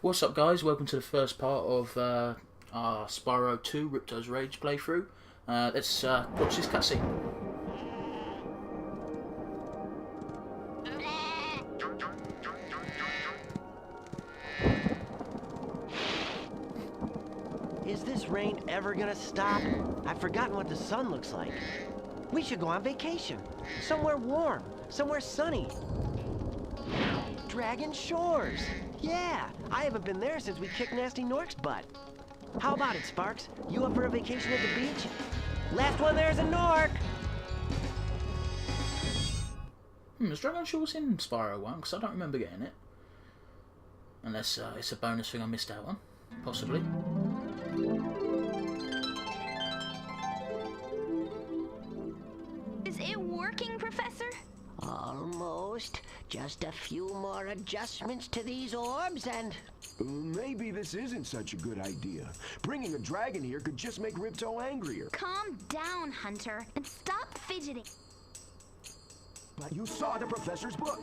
What's up, guys? Welcome to the first part of our Spyro 2 Riptos Rage playthrough. Let's watch this cutscene. Is this rain ever gonna stop? I've forgotten what the sun looks like. We should go on vacation. Somewhere warm, somewhere sunny. Dragon Shores. Yeah, I haven't been there since we kicked Nasty Nork's butt. How about it, Sparks? You up for a vacation at the beach? Last one there's a Nork! Is Dragon Shores in Spyro 1? Because I don't remember getting it. Unless it's a bonus thing I missed out on. Possibly. Is it working, Professor? Almost. Just a few more adjustments to these orbs and... Maybe this isn't such a good idea. Bringing a dragon here could just make Ripto angrier. Calm down, Hunter, and stop fidgeting. But you saw the professor's book.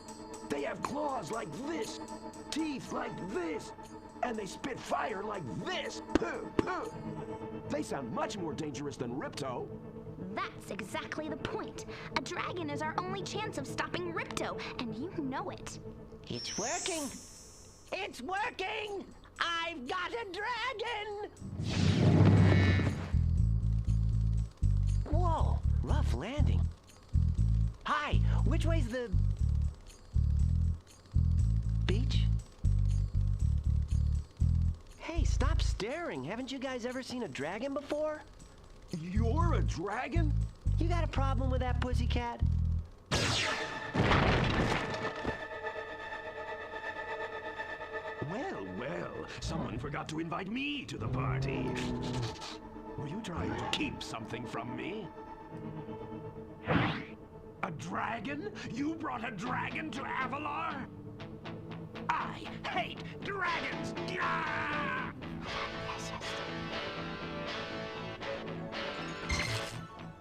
They have claws like this, teeth like this, and they spit fire like this. Puh, puh. They sound much more dangerous than Ripto. That's exactly the point. A dragon is our only chance of stopping Ripto, and you know it. It's working! It's working! I've got a dragon! Whoa, rough landing. Hi, which way's the... beach? Hey, stop staring. Haven't you guys ever seen a dragon before? You're a dragon? You got a problem with that, pussycat? Well, well, someone forgot to invite me to the party. Were you trying to keep something from me? A dragon? You brought a dragon to Avalar? I hate dragons! Gah!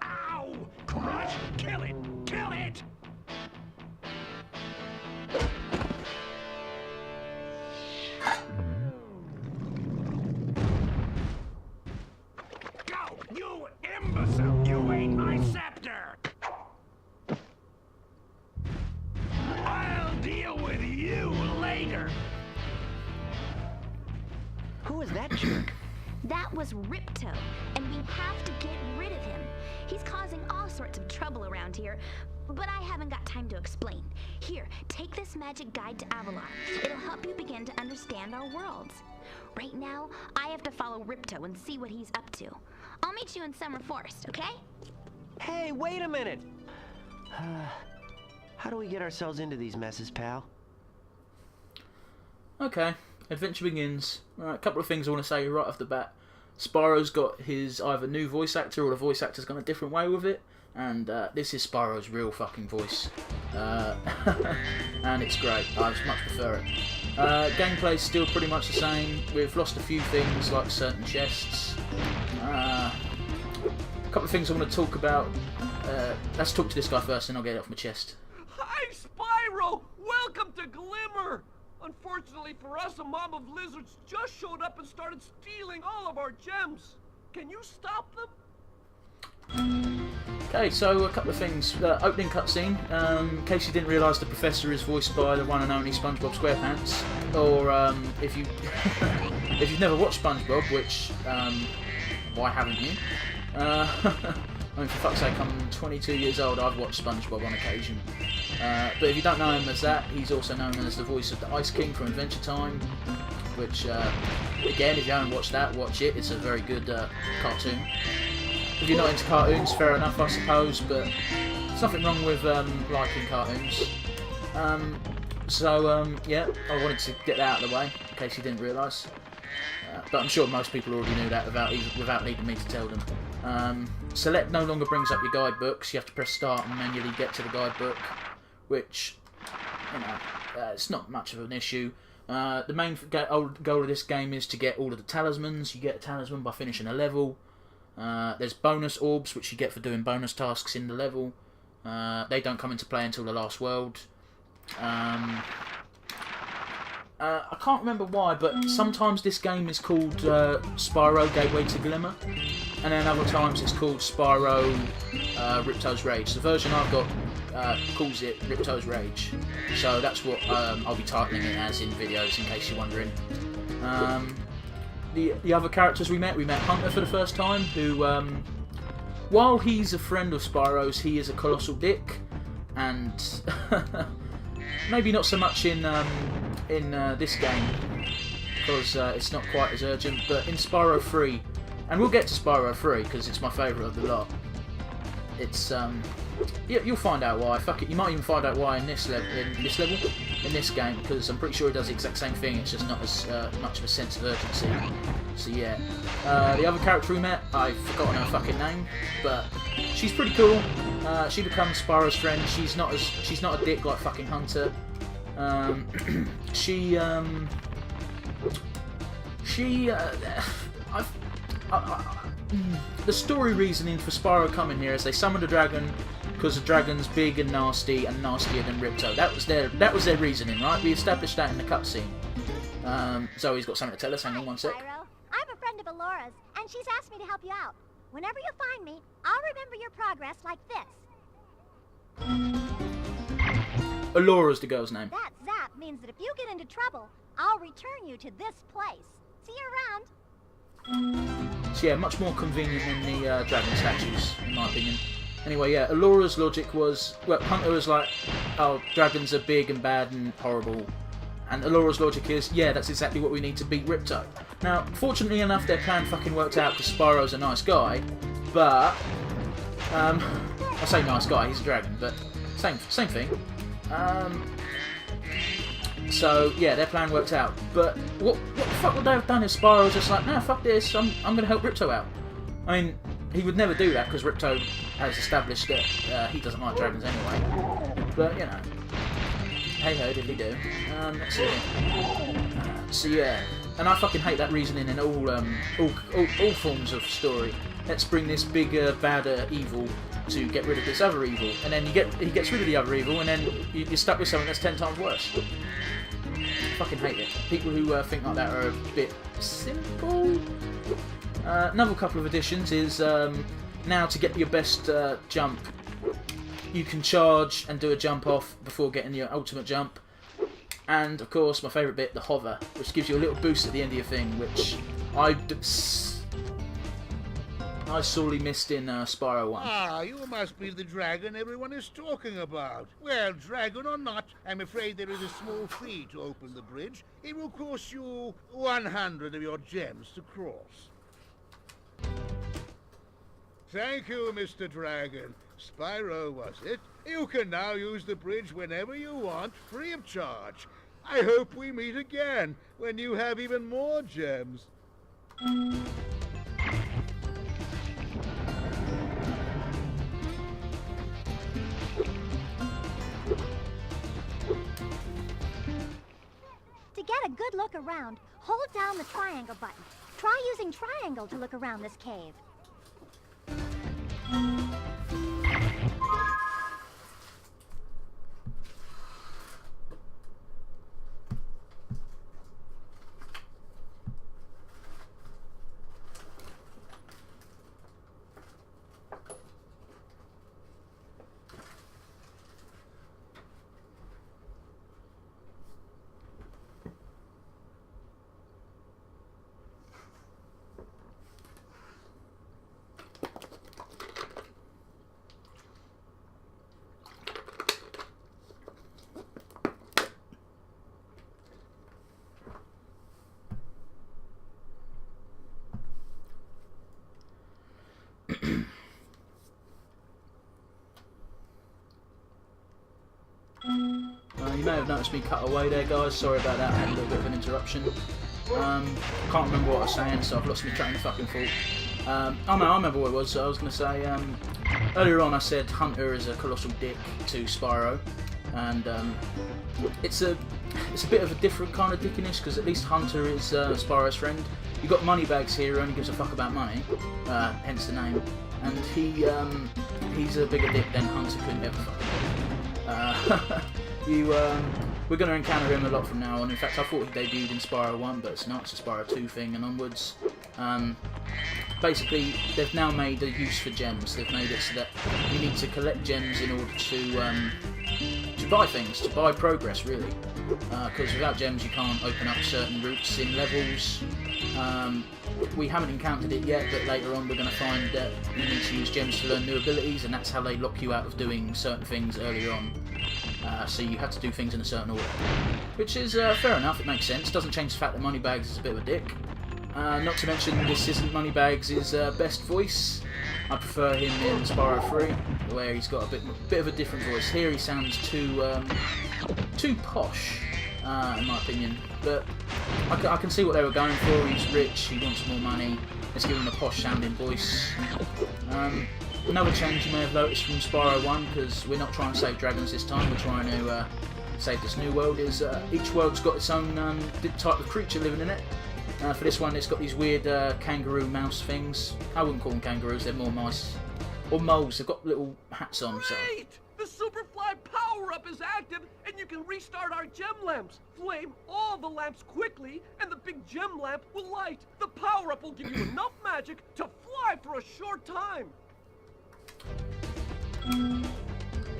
Ow! Crush! Kill it! Kill it! Go! You imbecile! You ate my scepter! I'll deal with you later! Who is that jerk? That was Ripto, and we have to get rid of him. He's causing all sorts of trouble around here, but I haven't got time to explain. Here, take this magic guide to Avalar. It'll help you begin to understand our worlds. Right now, I have to follow Ripto and see what he's up to. I'll meet you in Summer Forest, okay? Hey, wait a minute! How do we get ourselves into these messes, pal? Okay, adventure begins. Alright, a couple of things I want to say right off the bat. Spyro's got his either new voice actor or the voice actor's gone a different way with it. And this is Spyro's real fucking voice. And it's great. I just much prefer it. Gameplay's still pretty much the same. We've lost a few things like certain chests. A couple of things I want to talk about. Let's talk to this guy first and I'll get it off my chest. Hi, Spyro! Welcome to Glimmer! Unfortunately for us, a mob of lizards just showed up and started stealing all of our gems. Can you stop them? Okay, so a couple of things. Opening cutscene. In case you didn't realise, the Professor is voiced by the one and only SpongeBob SquarePants. Or if you if you've never watched SpongeBob, which why haven't you? I mean, for fuck's sake, I'm 22 years old. I've watched SpongeBob on occasion. But if you don't know him as that, he's also known as the voice of the Ice King from Adventure Time. Which, again, if you haven't watched that, watch it. It's a very good cartoon. If you're not into cartoons, fair enough, I suppose, but there's nothing wrong with liking cartoons. Yeah, I wanted to get that out of the way, in case you didn't realise. But I'm sure most people already knew that without needing me to tell them. Select no longer brings up your guidebooks. You have to press start and manually get to the guidebook, which, you know, it's not much of an issue. The main goal of this game is to get all of the talismans. You get a talisman by finishing a level. There's bonus orbs, which you get for doing bonus tasks in the level. They don't come into play until the last world. I can't remember why, but sometimes this game is called Spyro Gateway to Glimmer, and then other times it's called Spyro Riptos Rage. The version I've got calls it Riptos Rage, so that's what I'll be titling it as in videos, in case you're wondering. The other characters we met Hunter for the first time, who, while he's a friend of Spyro's, he is a colossal dick, and maybe not so much in this game, because it's not quite as urgent, but in Spyro 3, and we'll get to Spyro 3 because it's my favourite of the lot. It's you'll find out why. Fuck it, you might even find out why in this level, in this game, because I'm pretty sure it does the exact same thing. It's just not as much of a sense of urgency. So yeah, the other character we met, I've forgotten her fucking name, but she's pretty cool. She becomes Spyro's friend. She's not a dick like fucking Hunter. The story reasoning for Spyro coming here is they summoned a dragon because the dragon's big and nasty and nastier than Ripto. That was their reasoning, right? We established that in the cutscene. Zoe's got something to tell us. Hang on one sec. Spyro, I'm a friend of Alora's, and she's asked me to help you out. Whenever you find me, I'll remember your progress like this. Alora's the girl's name. That zap means that if you get into trouble, I'll return you to this place. See you around. So yeah, much more convenient than the dragon statues, in my opinion. Anyway, yeah, Alora's logic was, well, Hunter was like, oh, dragons are big and bad and horrible. And Alora's logic is, yeah, that's exactly what we need to beat Ripto. Now, fortunately enough, their plan fucking worked out because Spyro's a nice guy, but, I say nice guy, he's a dragon, but same thing. So yeah, their plan worked out. But what the fuck would they have done if Spyro was just like, nah, fuck this, I'm gonna help Ripto out? I mean, he would never do that because Ripto has established that he doesn't like dragons anyway. But you know, hey ho, diddly do. Let's see. So yeah, and I fucking hate that reasoning in all forms of story. Let's bring this bigger, badder evil to get rid of this other evil, and then he gets rid of the other evil, and then you're stuck with something that's 10 times worse. I fucking hate it. People who think like that are a bit simple. Another couple of additions is now to get your best jump, you can charge and do a jump off before getting your ultimate jump. And of course, my favourite bit, the hover, which gives you a little boost at the end of your thing, which I sorely missed in Spyro 1. Ah, you must be the dragon everyone is talking about. Well, dragon or not, I'm afraid there is a small fee to open the bridge. It will cost you 100 of your gems to cross. Thank you, Mr. Dragon. Spyro, was it? You can now use the bridge whenever you want, free of charge. I hope we meet again, when you have even more gems. To get a good look around, hold down the triangle button. Try using triangle to look around this cave. You may have noticed me cut away there, guys. Sorry about that. I had a little bit of an interruption. Can't remember what I was saying, so I've lost my train of fucking thought. Oh no, I remember what it was. So I was going to say, earlier on I said Hunter is a colossal dick to Spyro, and it's a bit of a different kind of dickiness, because at least Hunter is Spyro's friend. You've got Moneybags here who only gives a fuck about money, hence the name, and he's a bigger dick than Hunter could ever fucking be. we're going to encounter him a lot from now on. In fact, I thought he debuted in Spyro 1, but it's not. It's a Spyro 2 thing and onwards. Basically, they've now made a use for gems. They've made it so that you need to collect gems in order to buy things, to buy progress, really. Because without gems, you can't open up certain routes in levels. We haven't encountered it yet, but later on we're going to find that you need to use gems to learn new abilities, and that's how they lock you out of doing certain things earlier on. So you have to do things in a certain order. Which is fair enough, it makes sense. Doesn't change the fact that Moneybags is a bit of a dick. Not to mention, this isn't Moneybags' best voice. I prefer him in Spyro 3, where he's got a bit of a different voice. Here he sounds too posh, in my opinion. But I can see what they were going for. He's rich, he wants more money. Let's give him a posh sounding voice. Another change you may have noticed from Spyro 1, because we're not trying to save dragons this time, we're trying to save this new world, is each world's got its own type of creature living in it. For this one, it's got these weird kangaroo mouse things. I wouldn't call them kangaroos, they're more mice. Or moles, they've got little hats on. So. Great! The Superfly power-up is active, and you can restart our gem lamps. Flame all the lamps quickly, and the big gem lamp will light. The power-up will give you enough magic to fly for a short time.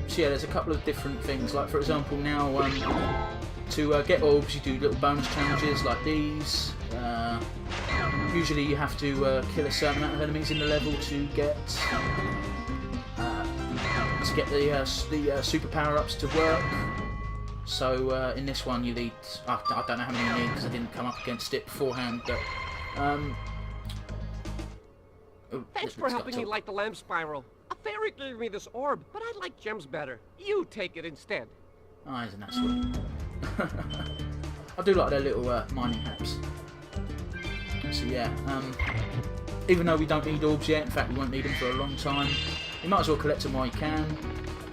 So yeah, there's a couple of different things. Like for example, now to get orbs, you do little bonus challenges like these. Usually you have to kill a certain amount of enemies in the level to get the super power-ups to work. So in this one you need, I don't know how many you need because I didn't come up against it beforehand, but Thanks for helping me light the lamp, Spyro. A fairy gave me this orb, but I like gems better. You take it instead. Oh, isn't that sweet? I do like their little mining hats. So yeah, even though we don't need orbs yet, in fact we won't need them for a long time, you might as well collect them while you can.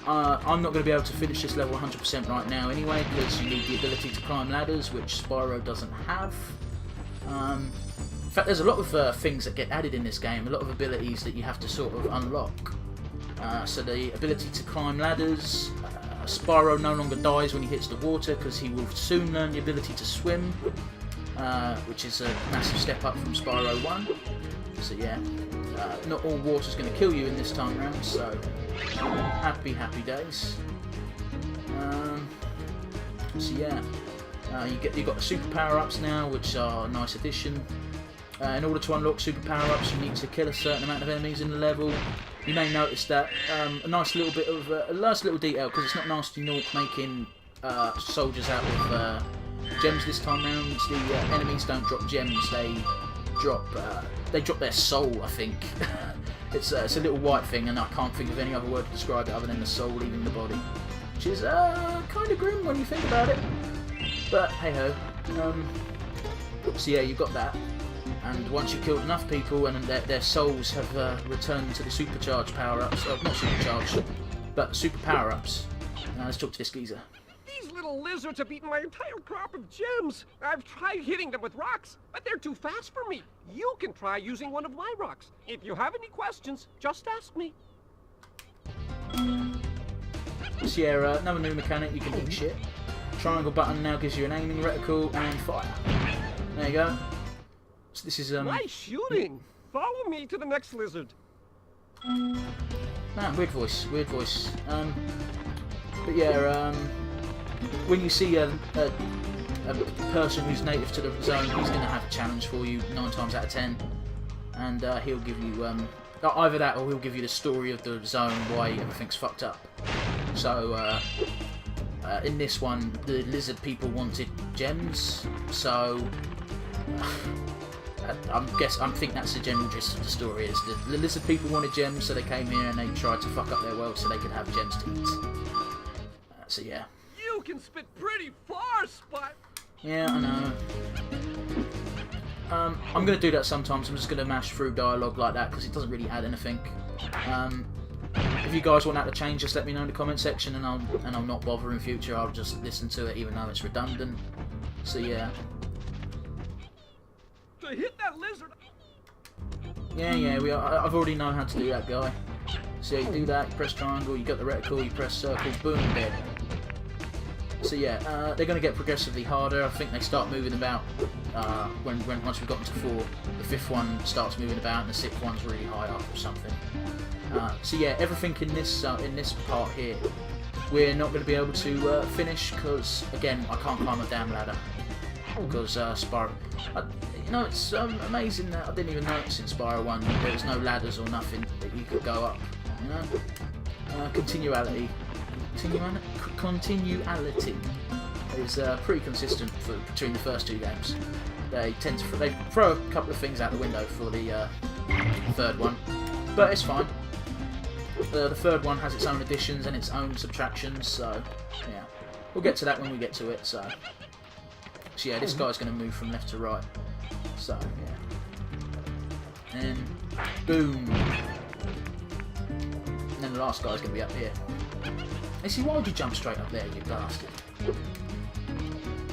I'm not going to be able to finish this level 100% right now anyway, because you need the ability to climb ladders, which Spyro doesn't have. In fact, there's a lot of things that get added in this game, a lot of abilities that you have to sort of unlock. So the ability to climb ladders, Spyro no longer dies when he hits the water because he will soon learn the ability to swim, which is a massive step up from Spyro 1. So yeah, not all water's going to kill you in this time round, so happy days. So yeah, you've got the super power-ups now, which are a nice addition. In order to unlock super power-ups, you need to kill a certain amount of enemies in the level. You may notice that a nice little detail, because it's not Nasty Nork making soldiers out of gems this time round. The enemies don't drop gems; they drop their soul, I think. It's a little white thing, and I can't think of any other word to describe it other than the soul leaving the body, which is kind of grim when you think about it. But hey ho. So yeah, you've got that. And once you've killed enough people and their souls have returned to the supercharged power-ups, not supercharged, but super power-ups. Let's talk to this geezer. These little lizards have eaten my entire crop of gems. I've tried hitting them with rocks, but they're too fast for me. You can try using one of my rocks. If you have any questions, just ask me. Sierra, another new mechanic, you can eat shit. Triangle button now gives you an aiming reticle and fire. There you go. So this is nice shooting. Follow me to the next lizard. Man, weird voice. But yeah, when you see a person who's native to the zone, he's going to have a challenge for you 9 times out of 10, and he'll give you either that or he'll give you the story of the zone, why everything's fucked up. So in this one, the lizard people wanted gems, so I think that's the general gist of the story. Is the lizard people wanted gems, so they came here and they tried to fuck up their world so they could have gems to eat. So yeah. You can spit pretty far, Spot. Yeah, I know. I'm going to do that sometimes. I'm just going to mash through dialogue like that because it doesn't really add anything. If you guys want that to change, just let me know in the comment section, and I'll not bother in future. I'll just listen to it even though it's redundant. So yeah. To hit that lizard. Yeah, I've already known how to do that, guy. So you do that, you press triangle, you got the reticle, you press circle, boom, dead. So yeah, they're going to get progressively harder. I think they start moving about once we've gotten to 4. The 5th one starts moving about, and the 6th one's really high up or something. So yeah, everything in this part here, we're not going to be able to finish because again, I can't climb a damn ladder because Spyro. You know, it's amazing that I didn't even notice in Spyro 1 that there was no ladders or nothing that you could go up. You know, continuality is pretty consistent between the first 2 games. They tend to throw a couple of things out the window for the 3rd one, but it's fine. The 3rd one has its own additions and its own subtractions, so yeah, we'll get to that when we get to it. So yeah, this guy's going to move from left to right. So yeah, and boom, and then the last guy's going to be up here. Hey, see, why would you jump straight up there, you bastard?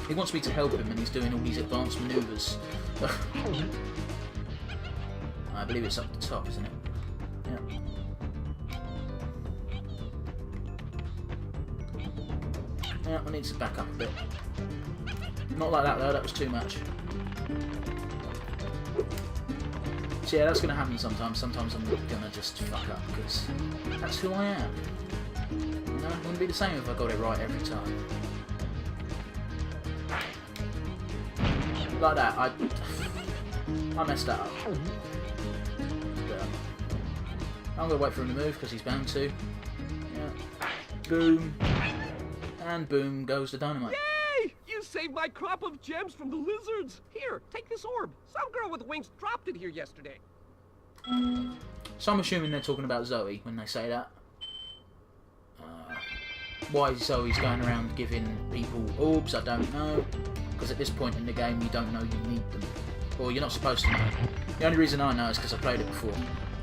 He wants me to help him, and he's doing all these advanced manoeuvres. I believe it's up the top, isn't it? Yeah. Yeah, I need to back up a bit. Not like that though, that was too much. So yeah, that's going to happen sometimes. Sometimes I'm going to just fuck up, because that's who I am. You know, it wouldn't be the same if I got it right every time. Like that, I messed that up. But, I'm going to wait for him to move, because he's bound to. Yeah. Boom. And boom goes the dynamite. Yay! You saved my crop of gems from the lizards. Here, take this orb. Some girl with wings dropped it here yesterday. So I'm assuming they're talking about Zoe when they say that. Why Zoe's going around giving people orbs, I don't know. Because at this point in the game, you don't know you need them. Or you're not supposed to know. The only reason I know is because I played it before.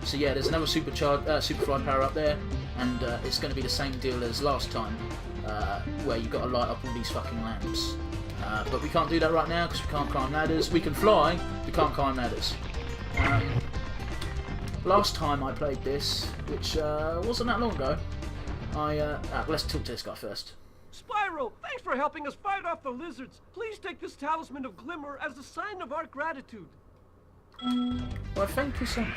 So yeah, there's another Superfly power up there. And it's going to be the same deal as last time. Where you've got to light up all these fucking lamps. But we can't do that right now because we can't climb ladders. We can fly, we can't climb ladders. Last time I played this, which wasn't that long ago, let's talk to this guy first. Spyro, thanks for helping us fight off the lizards. Please take this talisman of glimmer as a sign of our gratitude. Well, thank you so much.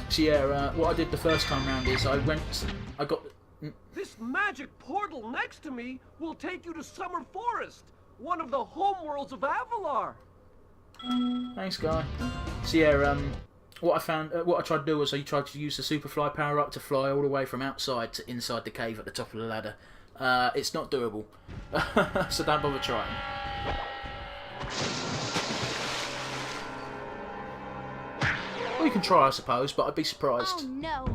So yeah, what I did the first time round is I got... This magic portal next to me will take you to Summer Forest, one of the homeworlds of Avalar. Thanks, guy. So yeah, what I tried to do was I tried to use the Superfly power up to fly all the way from outside to inside the cave at the top of the ladder. It's not doable, so don't bother trying. Well, you can try, I suppose, but I'd be surprised. Oh no!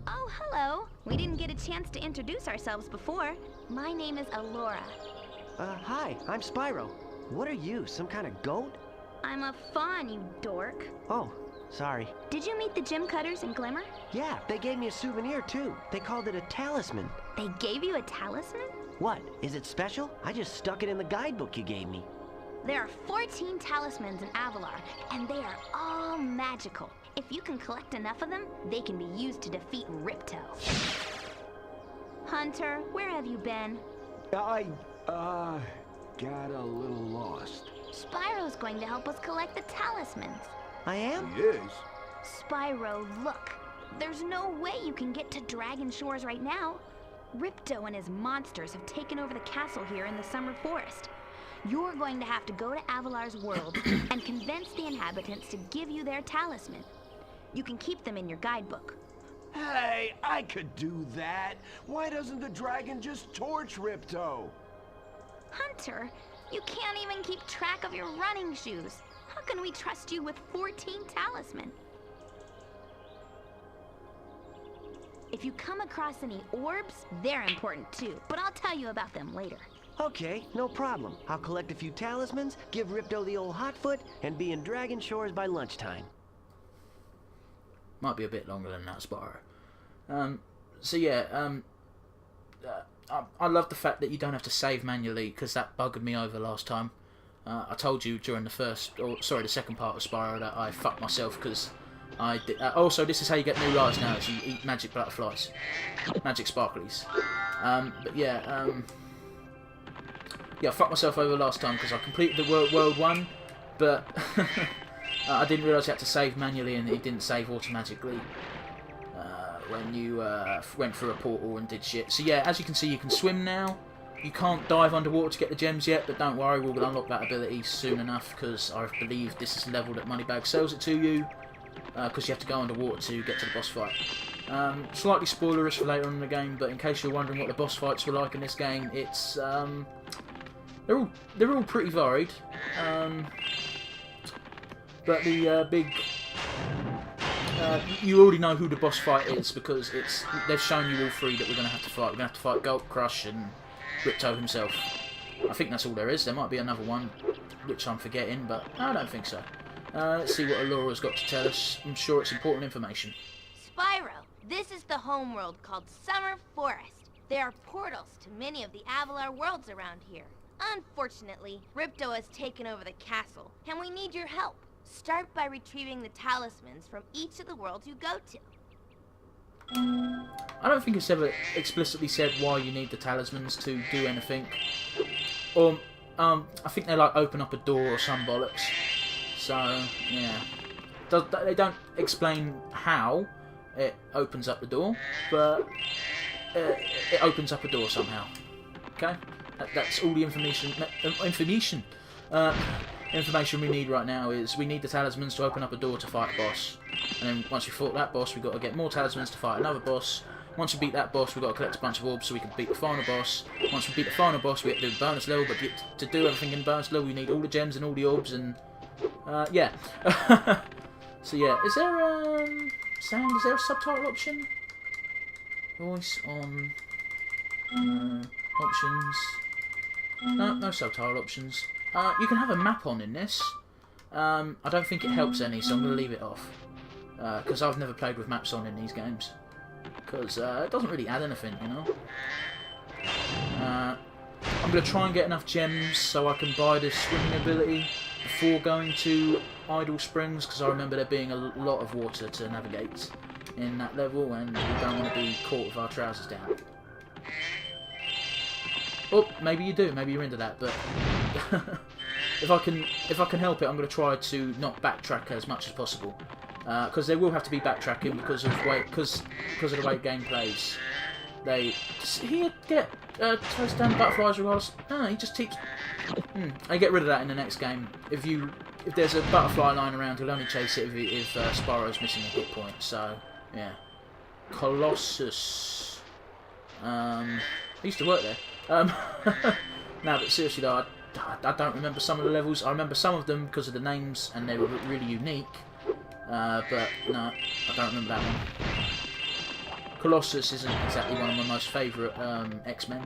Oh, hello. We didn't get a chance to introduce ourselves before. My name is Alora. Hi, I'm Spyro. What are you, some kind of goat? I'm a fawn, you dork. Oh, sorry. Did you meet the gem cutters in Glimmer? Yeah, they gave me a souvenir too. They called it a talisman. They gave you a talisman? What, is it special? I just stuck it in the guidebook you gave me. There are 14 talismans in Avalar, and they are all magical. If you can collect enough of them, they can be used to defeat Riptos. Hunter, where have you been? I, got a little lost. Spyro's going to help us collect the talismans. I am? Yes. Spyro, look. There's no way you can get to Dragon Shores right now. Ripto and his monsters have taken over the castle here in the Summer Forest. You're going to have to go to Avalar's world and convince the inhabitants to give you their talisman. You can keep them in your guidebook. Hey, I could do that. Why doesn't the dragon just torch Ripto? Hunter, you can't even keep track of your running shoes. How can we trust you with 14 talisman? If you come across any orbs, they're important too, but I'll tell you about them later. Okay, no problem. I'll collect a few talismans, give Ripto the old hot foot, and be in Dragon Shores by lunchtime. Might be a bit longer than that, Spyro. So yeah, I love the fact that you don't have to save manually, because that buggered me over last time. I told you during the second part of Spyro that I fucked myself because I did. Also, this is how you get new lives now: is you eat magic butterflies, magic sparklies. But yeah, yeah, I fucked myself over last time because I completed the world 1, but I didn't realise you had to save manually and it didn't save automatically when you went through a portal and did shit. So yeah, as you can see, you can swim now. You can't dive underwater to get the gems yet, but don't worry, we'll unlock that ability soon enough because I believe this is the level that Moneybag sells it to you, because you have to go underwater to get to the boss fight. Slightly spoilerish for later on in the game, but in case you're wondering what the boss fights were like in this game, it's they're all pretty varied. But the big you already know who the boss fight is because they've shown you all 3 that we're going to have to fight. We're going to have to fight Gulp Crush and Ripto himself. I think that's all there is. There might be another one which I'm forgetting, but I don't think so. Let's see what Alora's got to tell us. I'm sure it's important information. Spyro, this is the homeworld called Summer Forest. There are portals to many of the Avalar worlds around here. Unfortunately, Ripto has taken over the castle, and we need your help. Start by retrieving the talismans from each of the worlds you go to. I don't think it's ever explicitly said why you need the talismans to do anything. Or, I think they like open up a door or some bollocks. So, yeah. They don't explain how it opens up the door, but it opens up a door somehow. Okay? That's all the information we need right now. Is we need the talismans to open up a door to fight a boss, and then once we fought that boss, we've got to get more talismans to fight another boss. Once we beat that boss, we've got to collect a bunch of orbs so we can beat the final boss. Once we beat the final boss, we have to do the bonus level, but to do everything in the bonus level, we need all the gems and all the orbs, and yeah. So yeah, is there sound? Is there a subtitle option? Voice on options. No subtitle options. You can have a map on in this. I don't think it helps any, so I'm going to leave it off. Because I've never played with maps on in these games. Because it doesn't really add anything, you know. I'm going to try and get enough gems so I can buy this swimming ability before going to Idle Springs, because I remember there being a lot of water to navigate in that level, and we don't want to be caught with our trousers down. Oh, maybe you do. Maybe you're into that, but if I can help it, I'm going to try to not backtrack as much as possible, because there will have to be backtracking because of the way the game plays. He get chase down butterflies regardless. No, he just keeps. I get rid of that in the next game. If there's a butterfly lying around, he'll only chase it if Spyro's missing a hit point. So yeah, Colossus. I used to work there. No, but seriously though, I don't remember some of the levels. I remember some of them because of the names and they were really unique. But no, I don't remember that one. Colossus isn't exactly one of my most favourite X-Men.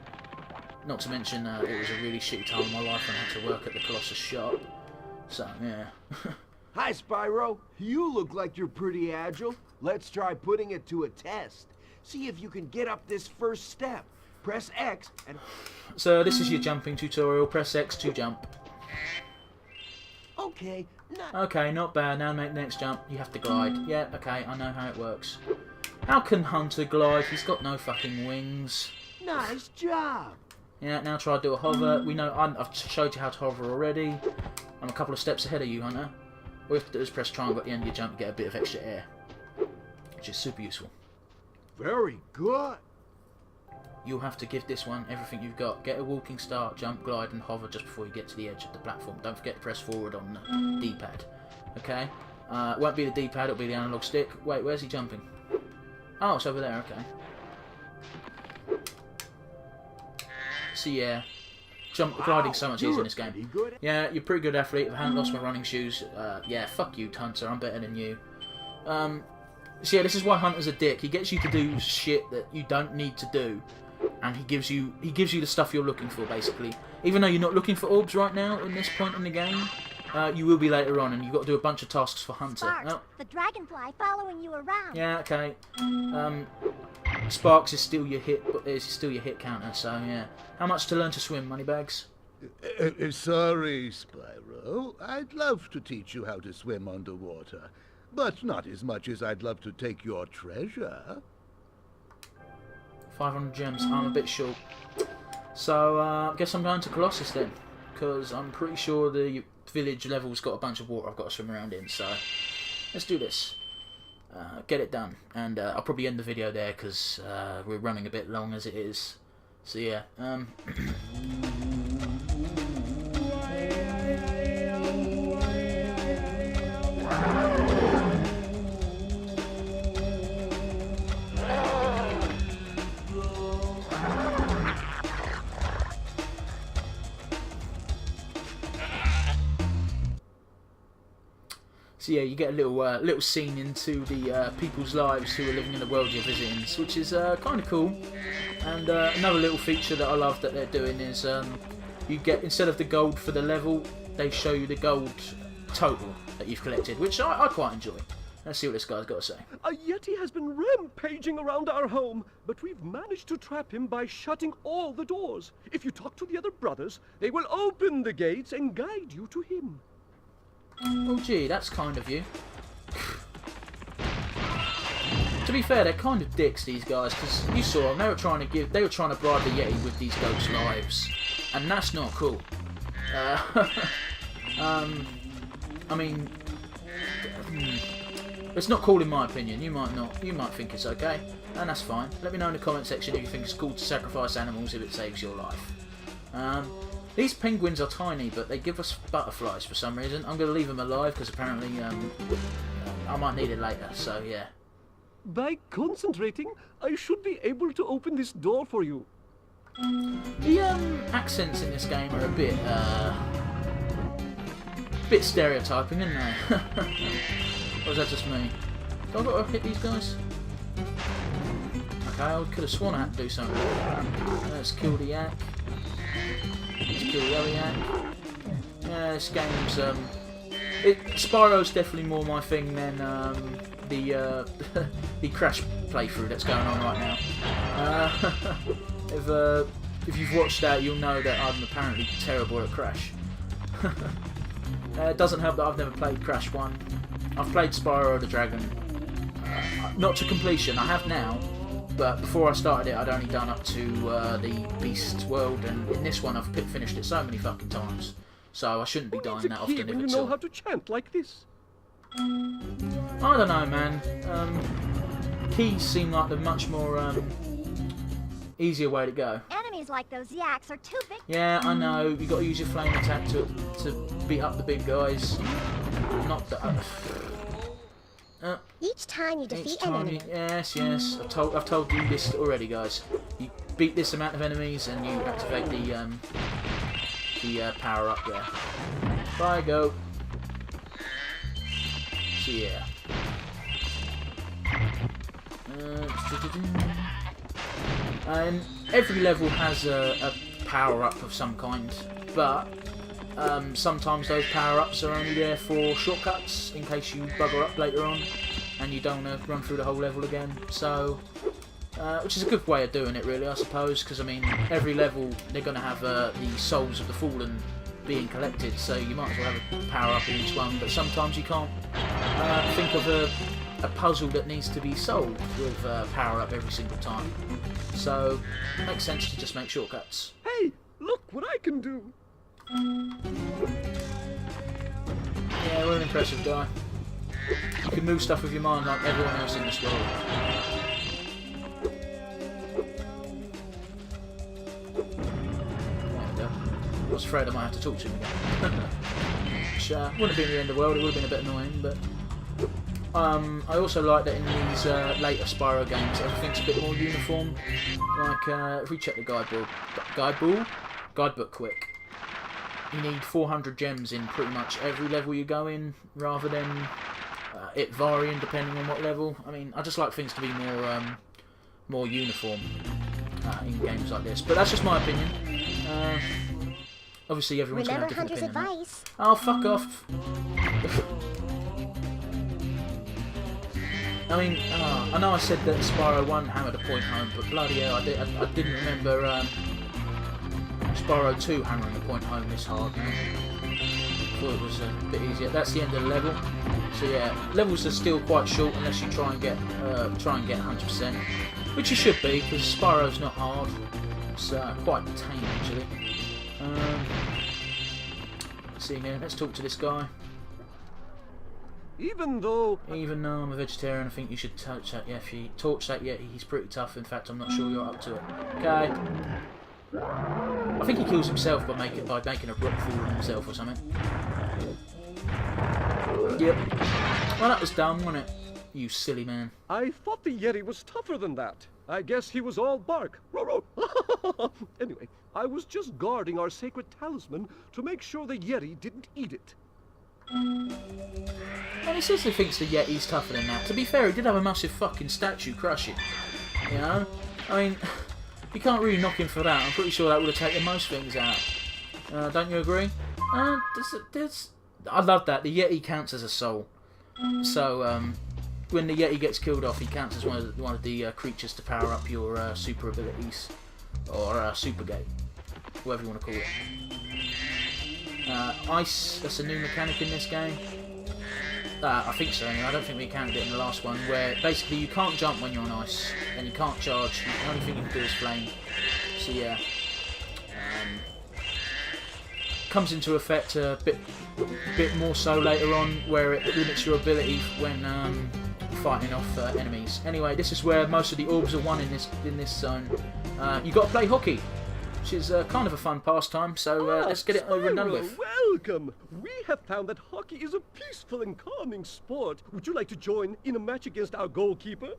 Not to mention it was a really shitty time in my life when I had to work at the Colossus shop. So, yeah. Hi, Spyro. You look like you're pretty agile. Let's try putting it to a test. See if you can get up this first step. Press X and... So this is your jumping tutorial. Press X to jump. Okay, not bad. Now make the next jump. You have to glide. Yeah, okay, I know how it works. How can Hunter glide? He's got no fucking wings. Nice job. Yeah, now try to do a hover. We know I've showed you how to hover already. I'm a couple of steps ahead of you, Hunter. All you have to do is press triangle at the end of your jump to get a bit of extra air, which is super useful. Very good. You'll have to give this one everything you've got. Get a walking start, jump, glide, and hover just before you get to the edge of the platform. Don't forget to press forward on the D-pad. Okay? It won't be the D-pad, it'll be the analog stick. Wait, where's he jumping? Oh, it's over there, okay. So yeah, gliding's so much easier in this game. Yeah, you're a pretty good athlete. If I hadn't lost my running shoes, yeah, fuck you, Hunter. I'm better than you. So yeah, this is why Hunter's a dick. He gets you to do shit that you don't need to do, and he gives you the stuff you're looking for, basically. Even though you're not looking for orbs right now in this point in the game, you will be later on, and you've got to do a bunch of tasks for Hunter. Sparks, the dragonfly following you around. Yeah, okay. Sparks is still your hit, but it's still your hit counter. So yeah. How much to learn to swim, Moneybags? Sorry, Spyro. I'd love to teach you how to swim underwater, but not as much as I'd love to take your treasure. 500 gems. I'm a bit short. So, I guess I'm going to Colossus then. Because I'm pretty sure the village level's got a bunch of water I've got to swim around in. So, let's do this. Get it done. And I'll probably end the video there because we're running a bit long as it is. So, yeah. So yeah, you get a little scene into the people's lives who are living in the world you're visiting, which is kind of cool. And another little feature that I love that they're doing is you get, instead of the gold for the level, they show you the gold total that you've collected, which I quite enjoy. Let's see what this guy's got to say. A Yeti has been rampaging around our home, but we've managed to trap him by shutting all the doors. If you talk to the other brothers, they will open the gates and guide you to him. Oh gee, that's kind of you. To be fair, they're kind of dicks, these guys, because you saw them. They were trying to bribe the Yeti with these goats' lives, and that's not cool. I mean, it's not cool in my opinion. You might not. You might think it's okay, and that's fine. Let me know in the comment section if you think it's cool to sacrifice animals if it saves your life. These penguins are tiny, but they give us butterflies for some reason. I'm going to leave them alive because apparently I might need it later, so yeah. By concentrating, I should be able to open this door for you. The accents in this game are a bit stereotyping, aren't they? Or is that just me? Do I got to hit these guys? Okay, I could have sworn I had to do something. Let's kill the yak. Let's kill the other yak. Yeah, this game's Spyro's definitely more my thing than the the Crash playthrough that's going on right now. If you've watched that, you'll know that I'm apparently terrible at Crash. It doesn't help that I've never played Crash 1. I've played Spyro the Dragon, not to completion. I have now, but before I started it, I'd only done up to the Beast world, and in this one, I've finished it so many fucking times. So I shouldn't be dying that often if you it's know how to chant like this. I don't know, man. Keys seem like the much more easier way to go. Enemies like those yaks are too big. Yeah, I know. You got to use your flame attack to beat up the big guys. Not that. Each time you defeat an enemy. Yes. I've told you this already, guys. You beat this amount of enemies and you activate the power up there. Bye, go. So yeah. And every level has a power up of some kind, but sometimes those power ups are only there for shortcuts in case you bugger up later on and you don't want to run through the whole level again. So, which is a good way of doing it, really, I suppose, because I mean, every level they're going to have the souls of the fallen being collected, so you might as well have a power up in each one. But sometimes you can't think of a puzzle that needs to be solved with power up every single time. So it makes sense to just make shortcuts. Hey, look what I can do! Yeah, we're an impressive guy. You can move stuff with your mind like everyone else in this world. There we go. I was afraid I might have to talk to him again. Which wouldn't have been the end of the world, it would have been a bit annoying, but I also like that in these later Spyro games everything's a bit more uniform. Like if we check the guidebook quick, you need 400 gems in pretty much every level you go in, rather than it varying depending on what level. I mean, I just like things to be more uniform in games like this, but that's just my opinion. Obviously everyone's going to have different opinion. Advice. Oh, fuck off. I mean, I know I said that Spyro 1 hammered a point home, but bloody hell, I didn't remember Spyro 2 hammering a point home this hard. I thought it was a bit easier. That's the end of the level. So yeah, levels are still quite short unless you try and get 100%, which you should be because Spyro's not hard. It's quite tame actually. Let's see here. Let's talk to this guy. Even though I'm a vegetarian, I think you should touch that Yeti. Torch that Yeti. He's pretty tough. In fact, I'm not sure you're up to it. Okay. I think he kills himself by making a rock fall on himself or something. Yep. Well, that was dumb, wasn't it? You silly man. I thought the Yeti was tougher than that. I guess he was all bark. Anyway, I was just guarding our sacred talisman to make sure the Yeti didn't eat it. And he says he thinks the Yeti's tougher than that. To be fair, he did have a massive fucking statue crush it. You know? I mean, you can't really knock him for that. I'm pretty sure that would have taken most things out. Don't you agree? I love that. The Yeti counts as a soul. So, when the Yeti gets killed off, he counts as one of the creatures to power up your super abilities. Or super gate. Whatever you want to call it. Ice, that's a new mechanic in this game. I think so, anyway. I don't think we encountered it in the last one, where basically you can't jump when you're on ice, and you can't charge. The only thing you can do is flame. So yeah. Comes into effect a bit more so later on, where it limits your ability when fighting off enemies. Anyway, this is where most of the orbs are won in this zone. You got to play hockey, which is kind of a fun pastime. So let's get it over and done with. Welcome. We have found that hockey is a peaceful and calming sport. Would you like to join in a match against our goalkeeper?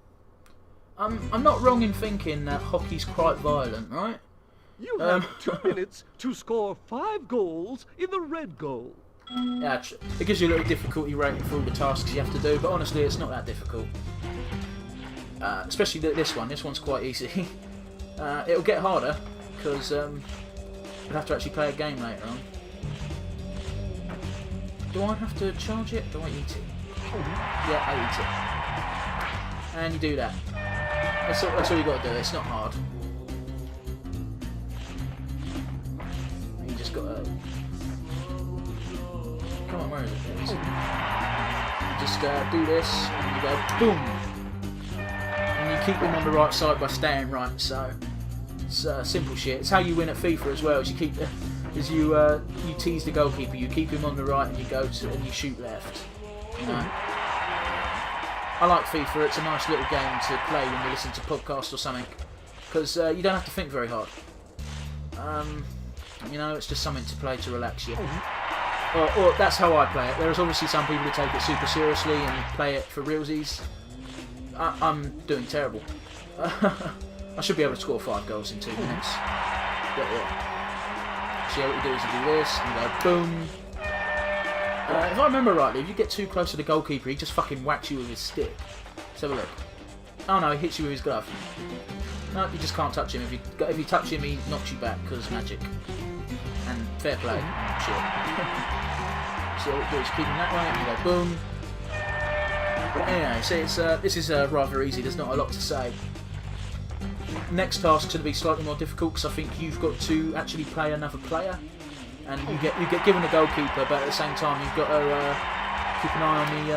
I'm not wrong in thinking that hockey's quite violent, right? You have 2 minutes to score 5 goals in the red goal. Yeah, it gives you a little difficulty rating for all the tasks you have to do, but honestly, it's not that difficult. Especially this one. This one's quite easy. It'll get harder because you'll have to actually play a game later on. Do I have to charge it? Do I eat it? Yeah, I eat it. And you do that. That's all you got to do. It's not hard. You just got to... Come on, where is it? You just do this, and you go boom, and you keep them on the right side by staying right. So it's simple shit. It's how you win at FIFA as well. You tease the goalkeeper. You keep him on the right, and you shoot left. You know? I like FIFA. It's a nice little game to play when you listen to podcasts or something, because you don't have to think very hard. You know, it's just something to play to relax you. Or that's how I play it. There's obviously some people who take it super seriously and play it for realsies. I'm doing terrible. I should be able to score 5 goals in 2 minutes. But yeah. See, what you do is you do this, and you go boom. If I remember rightly, if you get too close to the goalkeeper, he just fucking whacks you with his stick. Let's have a look. Oh no, he hits you with his glove. No, you just can't touch him. If you touch him, he knocks you back because magic. And fair play. Shit. So what you do is keep him that way, and you go boom. But anyway, so this is rather easy. There's not a lot to say. Next task's going to be slightly more difficult because I think you've got to actually play another player, and you get given a goalkeeper, but at the same time you've got to keep an eye on the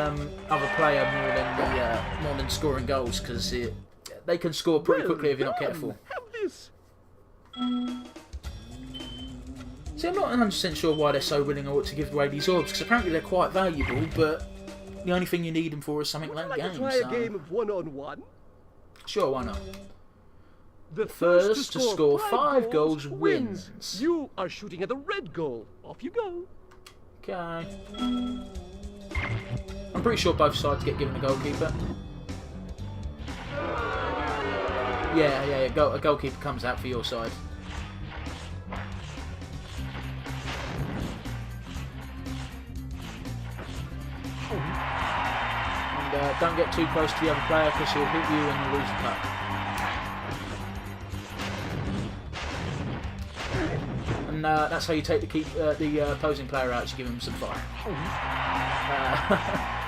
other player more than scoring goals, because they can score pretty quickly if you're not careful. Have this. See, I'm not 100% sure why they're so willing to give away these orbs, because apparently they're quite valuable, but the only thing you need them for is something like Would you games. like to try a game of one-on-one? Sure, why not? The first to score 5 goals wins. You are shooting at the red goal. Off you go. Okay. I'm pretty sure both sides get given a goalkeeper. Yeah. A goalkeeper comes out for your side. And don't get too close to the other player because he'll hit you and you'll lose the puck. And that's how you take the opposing player out. You give him some fire.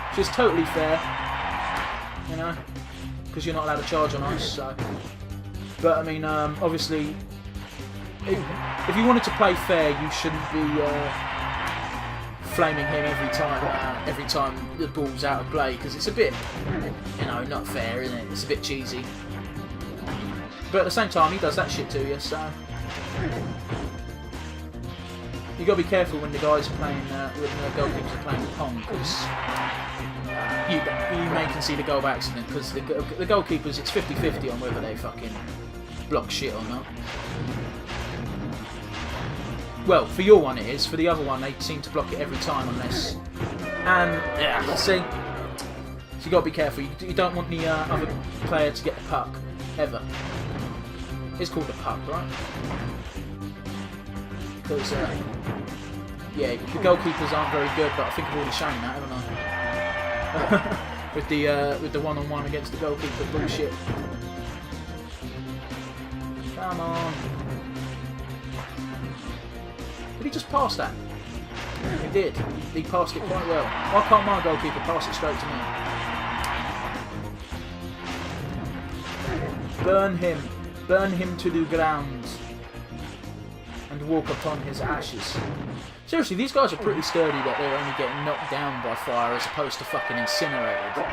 Which is totally fair, you know, because you're not allowed to charge on ice. So, but I mean, obviously, if you wanted to play fair, you shouldn't be flaming him every time the ball's out of play, because it's a bit, you know, not fair, isn't it? It's a bit cheesy. But at the same time, he does that shit to you, so you got to be careful when the guys are playing, when the goalkeepers are playing Pong, because you may concede a goal by accident, because the goalkeepers, it's 50-50 on whether they fucking block shit or not. Well, for your one it is. For the other one, they seem to block it every time unless... And, yeah, see? So you got to be careful. You don't want the other player to get the puck, ever. It's called a puck, right? Because, yeah, the goalkeepers aren't very good, but I think I've already shown that, haven't I? with the one-on-one against the goalkeeper bullshit. Come on. Did he just pass that? He did. He passed it quite well. Why can't my goalkeeper pass it straight to me? Burn him. Burn him to the ground. And walk upon his ashes. Seriously, these guys are pretty sturdy that they're only getting knocked down by fire as opposed to fucking incinerated.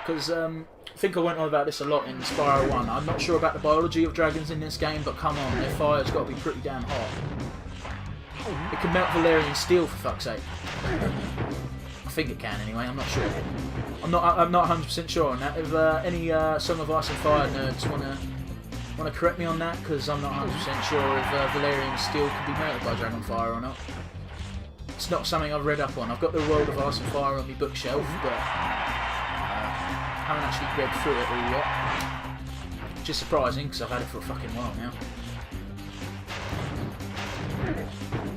Because, I think I went on about this a lot in Spyro 1. I'm not sure about the biology of dragons in this game, but come on, their fire's got to be pretty damn hot. It can melt Valerian steel, for fuck's sake. I think it can, anyway. I'm not sure. I'm not 100% sure on that. If any Song of Ice and Fire nerds want to correct me on that, because I'm not 100% sure if Valerian steel can be melted by Dragonfire or not. It's not something I've read up on. I've got the World of Ice and Fire on my bookshelf, but I haven't actually read through it all yet. Which is surprising, because I've had it for a fucking while now.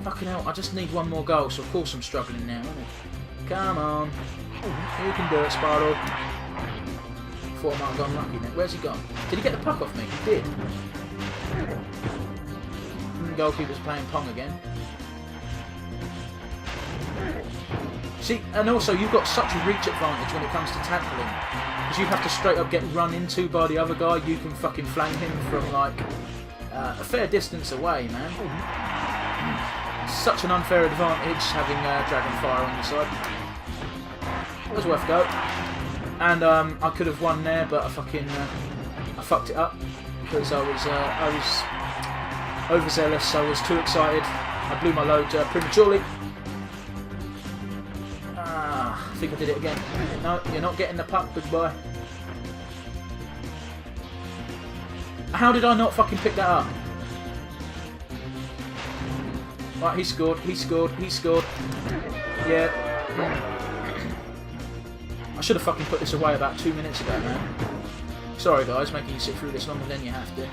Fucking hell, I just need one more goal, so of course I'm struggling now, isn't it? Come on. You can do it, Spyro. Thought I might have gone lucky then. Where's he gone? Did he get the puck off me? He did. The goalkeeper's playing Pong again. See, and also you've got such a reach advantage when it comes to tackling. Because you have to straight up get run into by the other guy. You can fucking flame him from like a fair distance away, man. Such an unfair advantage having Dragonfire on your side. It was worth a go. And I could have won there, but I fucked it up because I was overzealous. I was too excited. I blew my load prematurely. I think I did it again. No, you're not getting the puck, big boy. How did I not fucking pick that up? Right, he scored, he scored, he scored. Yeah. I should have fucking put this away about 2 minutes ago, man. Sorry guys, making you sit through this longer than you have to.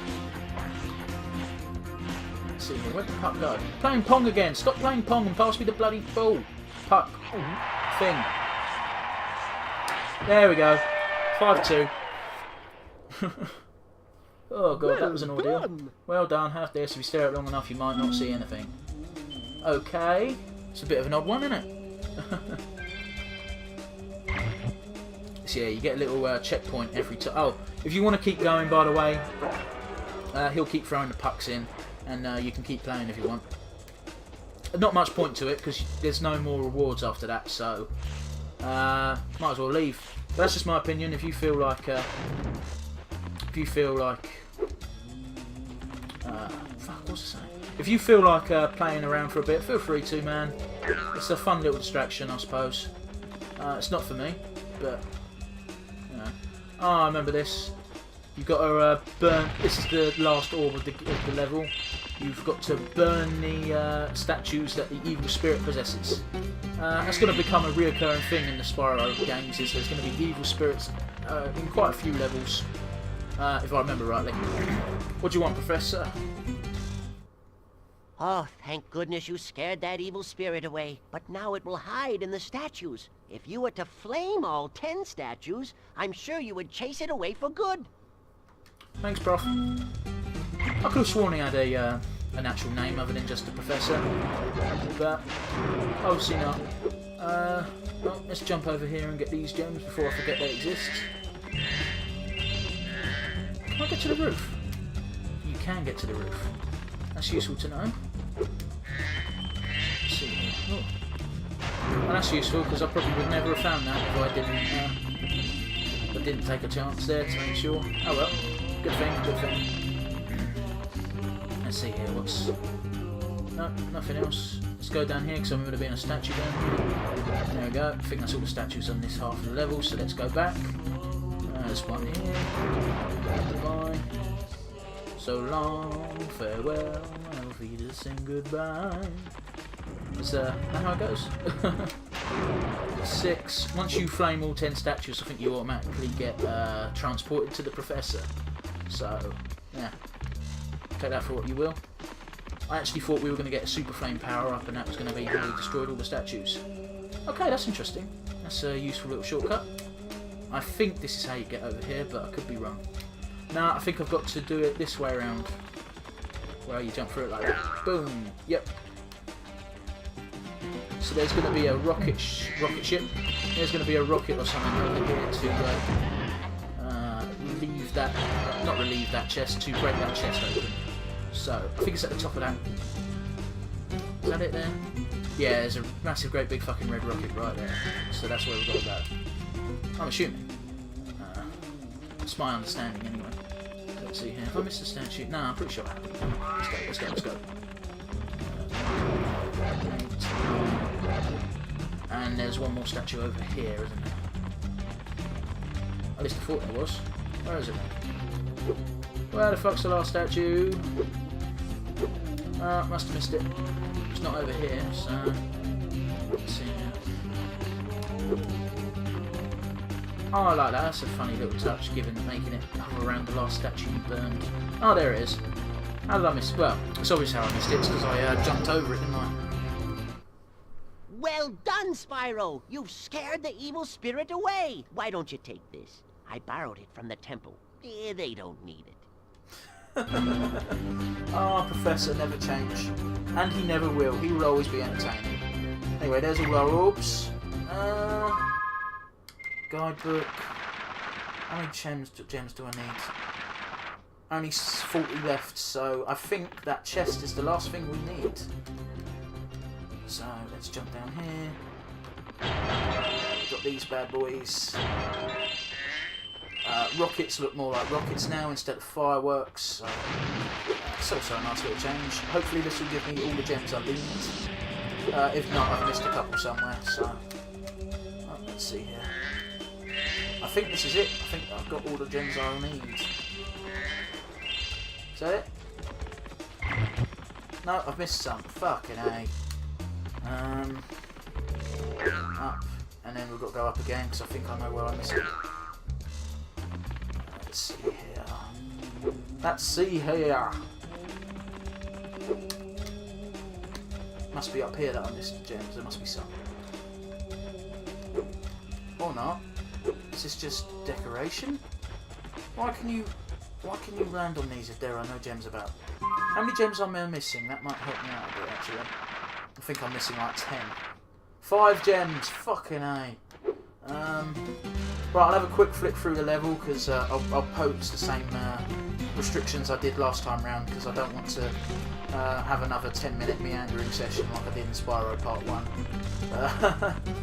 Let's see here, where'd the puck go? Playing Pong again! Stop playing Pong and pass me the bloody ball! Puck. Thing. There we go. 5-2. Oh god, that was an ordeal. Well done, have this. If you stare at it long enough, you might not see anything. Okay. It's a bit of an odd one, isn't it? So yeah, you get a little checkpoint every time. Oh, if you want to keep going, by the way, he'll keep throwing the pucks in, and you can keep playing if you want. Not much point to it, because there's no more rewards after that, so might as well leave. But that's just my opinion. If you feel like... fuck, what's I saying? If you feel like playing around for a bit, feel free to, man. It's a fun little distraction, I suppose. It's not for me, but you know. Oh, I remember this. You've got to burn. This is the last orb of the level. You've got to burn the statues that the evil spirit possesses. That's going to become a reoccurring thing in the Spyro games. Is there's going to be evil spirits in quite a few levels. If I remember rightly. What do you want, Professor? Oh, thank goodness you scared that evil spirit away. But now it will hide in the statues. If you were to flame all 10 statues, I'm sure you would chase it away for good. Thanks, Prof. I could have sworn he had an actual name other than just a Professor. But obviously not. Well, let's jump over here and get these gems before I forget they exist. Can I get to the roof? You can get to the roof. That's useful to know. Let's see here. Oh. Well, that's useful because I probably would never have found that if I didn't take a chance there to make sure. Oh well, good thing, good thing. Let's see here, what's... No, nothing else. Let's go down here because I remember there being a statue down here. There we go. I think that's all the statues on this half of the level, so let's go back. There's one here. Goodbye. So long, farewell, Auf Wiedersehen, goodbye. Is that how it goes? 6. Once you flame all 10 statues, I think you automatically get transported to the professor. So, yeah. Take that for what you will. I actually thought we were going to get a super flame power up and that was going to be how we destroyed all the statues. Okay, that's interesting. That's a useful little shortcut. I think this is how you get over here, but I could be wrong. No, I think I've got to do it this way around. Where you jump through it like that. Boom! Yep. So there's going to be a rocket ship. There's going to be a rocket or something over here to leave that... not relieve that chest, to break that chest open. So, I think it's at the top of that. Is that it there? Yeah, there's a massive, great big fucking red rocket right there. So that's where we've got to go. I'm assuming. It's my understanding anyway. Let's see here. Have I missed a statue? No, I'm pretty sure I have. Let's go, let's go, let's go. And there's one more statue over here, isn't there? At least I thought there was. Where is it? Where the fuck's the last statue? Must have missed it. It's not over here, so... Let's see here. Oh, I like that. That's a funny little touch, making it hover around the last statue you burned. Oh, there it is. How did I miss it? Well, it's obvious how I missed it. It's because I jumped over it, didn't I? Well done, Spyro! You've scared the evil spirit away! Why don't you take this? I borrowed it from the temple. They don't need it. Ah, Professor never change. And he never will. He will always be entertaining. Anyway, there's all our orbs. Guidebook. How many gems do I need? Only 40 left, so I think that chest is the last thing we need. So, let's jump down here. We've got these bad boys. Rockets look more like rockets now instead of fireworks, so it's also a nice little change. Hopefully this will give me all the gems I need. If not, I've missed a couple somewhere, so... let's see here. I think this is it. I think I've got all the gems I'll need. Is that it? No, I've missed some. Fucking A. Up. And then we've got to go up again, because I think I know where I missed it. Let's see here. Let's see here. Must be up here that I missed the gems. There must be some. Or not. Is this just decoration? Why can you land on these if there are no gems about? How many gems am I missing? That might help me out a bit actually. I think I'm missing like 10. 5 gems! Fucking A. Right, I'll have a quick flick through the level because I'll post the same restrictions I did last time round because I don't want to have another 10-minute meandering session like I did in Spyro Part 1.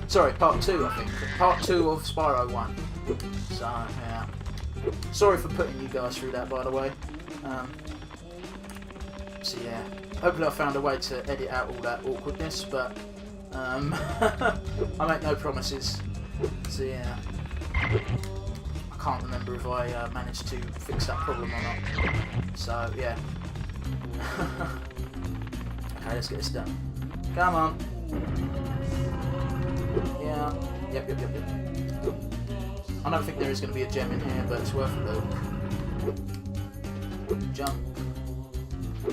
Sorry, Part 2 I think. Part 2 of Spyro 1. So, yeah. Sorry for putting you guys through that, by the way. So yeah, hopefully I found a way to edit out all that awkwardness, but I make no promises. So yeah, I can't remember if I managed to fix that problem or not. So yeah. Okay, let's get this done. Come on. Yeah. Yep. I don't think there is going to be a gem in here, but it's worth a look. Jump.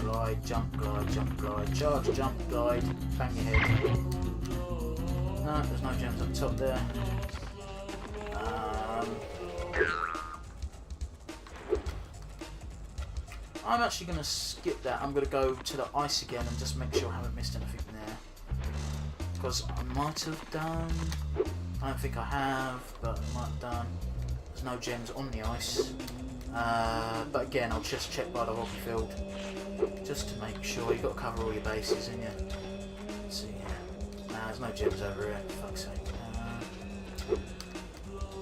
Glide, jump, glide, jump, glide, charge, jump, glide, bang your head. No, there's no gems up top there. I'm actually going to skip that. I'm going to go to the ice again and just make sure I haven't missed anything there. Because I might have done. I don't think I have, but I might have done. There's no gems on the ice. But again, I'll just check by the hockey field. Just to make sure. You've got to cover all your bases, in you. Let's see here. There's there's no gems over here, for fuck's sake.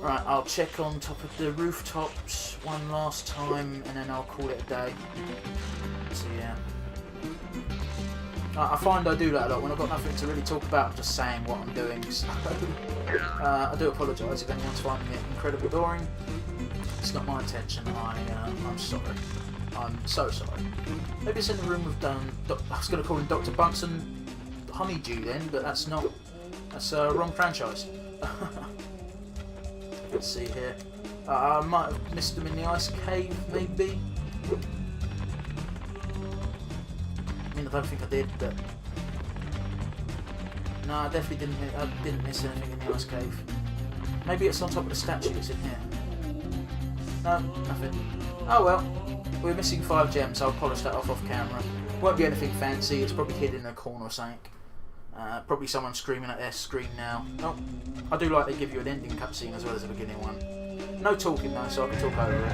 Right, I'll check on top of the rooftops one last time, and then I'll call it a day. So yeah. I find I do that a lot when I've got nothing to really talk about. I'm just saying what I'm doing. So, I do apologise if anyone's finding it incredibly boring. It's not my intention. I'm sorry. I'm so sorry. Maybe it's in the room with I was going to call him Dr. Bunsen Honeydew then, but that's not. That's a wrong franchise. Let's see here. I might have missed him in the ice cave, maybe. I mean, I don't think I did, but no, I definitely didn't. I didn't miss anything in the ice cave. Maybe it's on top of the statue that's in here. No, nothing. Oh well, we're missing 5 gems. I'll polish that off camera. Won't be anything fancy. It's probably hidden in a corner or something. Probably someone screaming at their screen now. Oh, I do like they give you an ending cutscene as well as a beginning one. No talking though, so I can talk over it.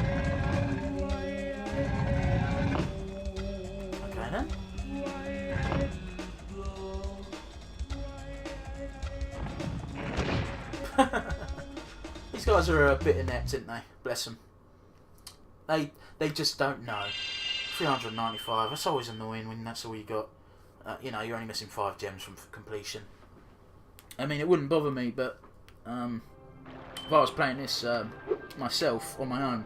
Okay then. These guys are a bit inept, aren't they? Bless them. They just don't know. 395. That's always annoying when that's all you got. You know, you're only missing 5 gems from completion. I mean, it wouldn't bother me, but if I was playing this myself on my own,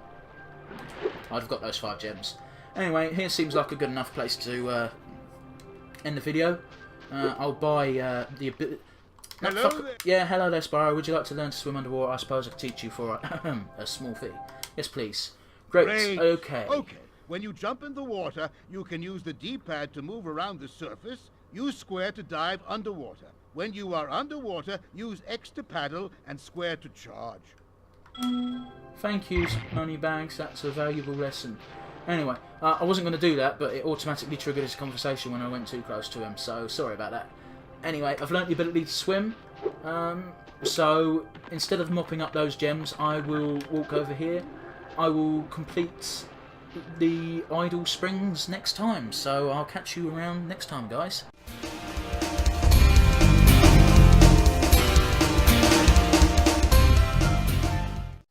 I'd have got those 5 gems. Anyway, here seems like a good enough place to end the video. I'll buy the ability. No, hello there. Yeah, hello there, Spyro. Would you like to learn to swim underwater? I suppose I could teach you for a small fee. Yes, please. Great. Okay. Okay. When you jump in the water, you can use the D-pad to move around the surface. Use square to dive underwater. When you are underwater, use X to paddle and square to charge. Thank you, Moneybags. That's a valuable lesson. Anyway, I wasn't going to do that, but it automatically triggered this conversation when I went too close to him, so sorry about that. Anyway, I've learnt the ability to swim, so instead of mopping up those gems, I will walk over here. I will complete the idle springs next time, so I'll catch you around next time, guys.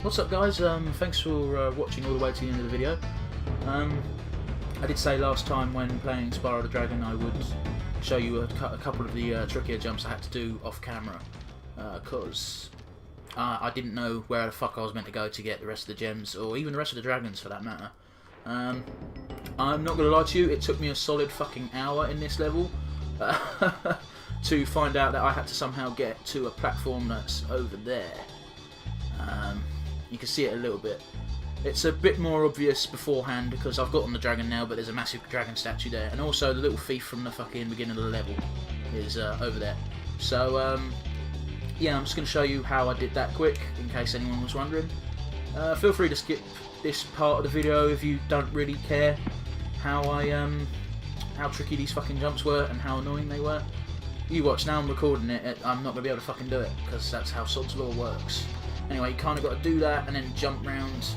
What's up, guys? Thanks for watching all the way to the end of the video. I did say last time when playing Spyro the Dragon I would show you a couple of the trickier jumps I had to do off camera, because I didn't know where the fuck I was meant to go to get the rest of the gems, or even the rest of the dragons for that matter. I'm not going to lie to you, it took me a solid fucking hour in this level to find out that I had to somehow get to a platform that's over there. You can see it a little bit. It's a bit more obvious beforehand because I've got on the dragon now, but there's a massive dragon statue there, and also the little thief from the fucking beginning of the level is over there. So yeah, I'm just going to show you how I did that quick, in case anyone was wondering. Feel free to skip this part of the video if you don't really care how how tricky these fucking jumps were and how annoying they were. You watch, now I'm recording it, I'm not going to be able to fucking do it, because that's how Sod's Law works. Anyway, you kind of got to do that, and then jump round,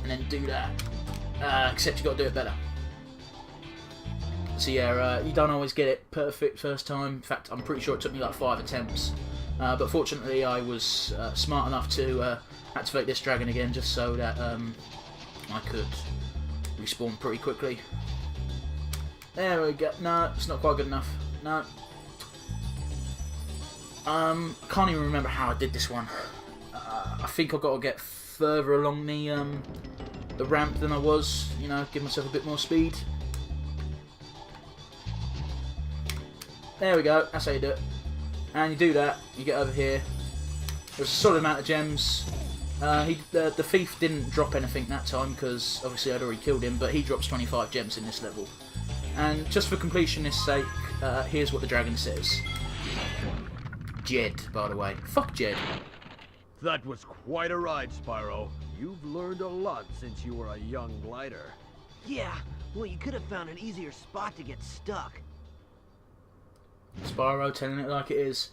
and then do that. Except you got to do it better. So yeah, you don't always get it perfect first time. In fact, I'm pretty sure it took me like 5 attempts. But fortunately, I was smart enough to activate this dragon again, just so that I could respawn pretty quickly. There we go. No, it's not quite good enough. No. I can't even remember how I did this one. I think I've got to get further along the ramp than I was, you know, give myself a bit more speed. There we go, that's how you do it. And you do that, you get over here. There's a solid amount of gems. The thief didn't drop anything that time because obviously I'd already killed him, but he drops 25 gems in this level. And just for completionist's sake, here's what the dragon says. Jed, by the way. Fuck Jed. That was quite a ride, Spyro. You've learned a lot since you were a young glider. Yeah, well, you could have found an easier spot to get stuck. Spyro telling it like it is.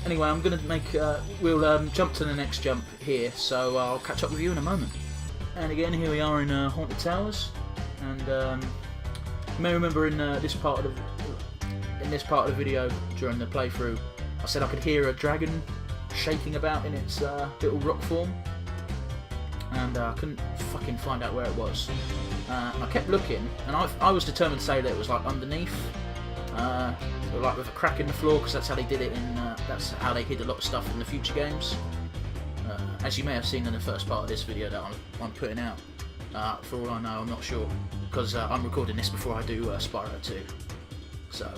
Anyway, I'm gonna make. We'll jump to the next jump here, so I'll catch up with you in a moment. And again, here we are in Haunted Towers, and you may remember in this part of in this part of the video during the playthrough, I said I could hear a dragon shaking about in its little rock form, and I couldn't fucking find out where it was. I kept looking, and I was determined to say that it was like underneath, like with a crack in the floor, because that's how they did it in. That's how they hid a lot of stuff in the future games. As you may have seen in the first part of this video that I'm putting out. For all I know, I'm not sure, because I'm recording this before I do Spyro 2. So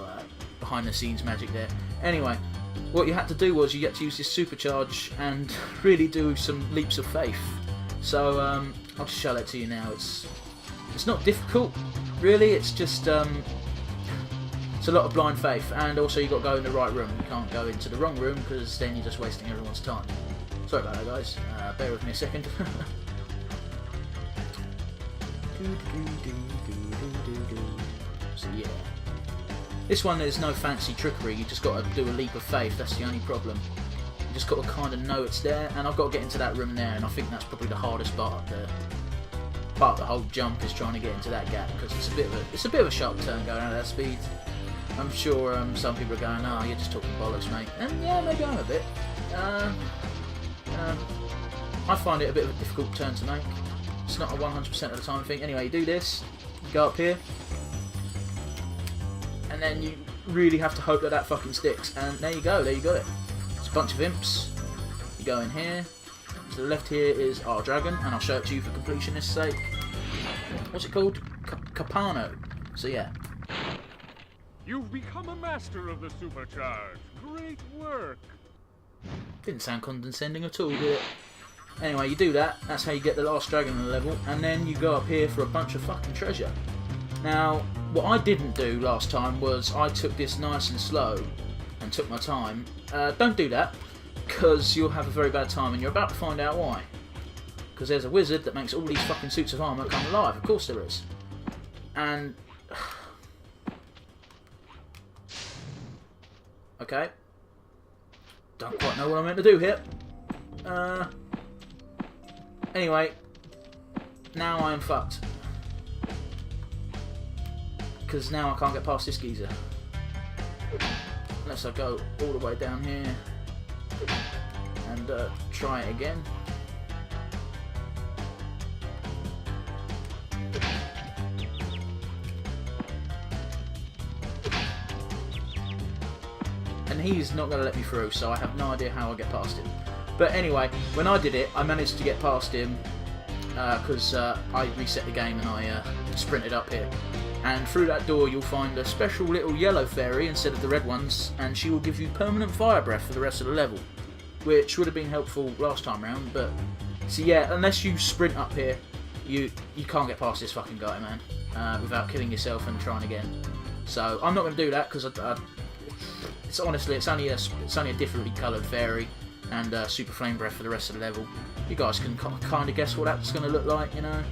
behind the scenes magic there. Anyway, what you had to do was you had to use this supercharge and really do some leaps of faith. So I'll just show that to you now. It's not difficult, really. It's just it's a lot of blind faith, and also you got to go in the right room. You can't go into the wrong room, because then you're just wasting everyone's time. Sorry about that, guys. Bear with me a second. So yeah, this one there's no fancy trickery. You just got to do a leap of faith. That's the only problem. You just got to kind of know it's there, and I've got to get into that room there, and I think that's probably the hardest part. Part of the whole jump is trying to get into that gap, because it's a bit of a sharp turn going at that speed. I'm sure some people are going, "Oh, you're just talking bollocks, mate." And yeah, maybe I'm a bit. I find it a bit of a difficult turn to make. It's not a 100% of the time thing. Anyway, you do this, you go up here, and then you really have to hope that that fucking sticks. And there you go, there you got it. It's a bunch of imps. You go in here. To the left here is our dragon, and I'll show it to you for completionist's sake. What's it called? Capano. So yeah. You've become a master of the supercharge. Great work. Didn't sound condescending at all, did it? Anyway, you do that. That's how you get the last dragon in the level, and then you go up here for a bunch of fucking treasure. Now, what I didn't do last time was I took this nice and slow and took my time. Don't do that, because you'll have a very bad time, and you're about to find out why. Because there's a wizard that makes all these fucking suits of armour come alive. Of course there is. And okay. Don't quite know what I'm meant to do here. Anyway, now I am fucked. Because now I can't get past this geezer. Unless I go all the way down here and try it again. And he's not going to let me through, so I have no idea how I get past him. But anyway, when I did it, I managed to get past him because I reset the game and I sprinted up here. And through that door you'll find a special little yellow fairy instead of the red ones, and she will give you permanent fire breath for the rest of the level, which would have been helpful last time round. But so yeah, unless you sprint up here, you can't get past this fucking guy, man, without killing yourself and trying again. So I'm not going to do that, because it's honestly it's only a differently coloured fairy, and super flame breath for the rest of the level. You guys can kind of guess what that's going to look like, you know.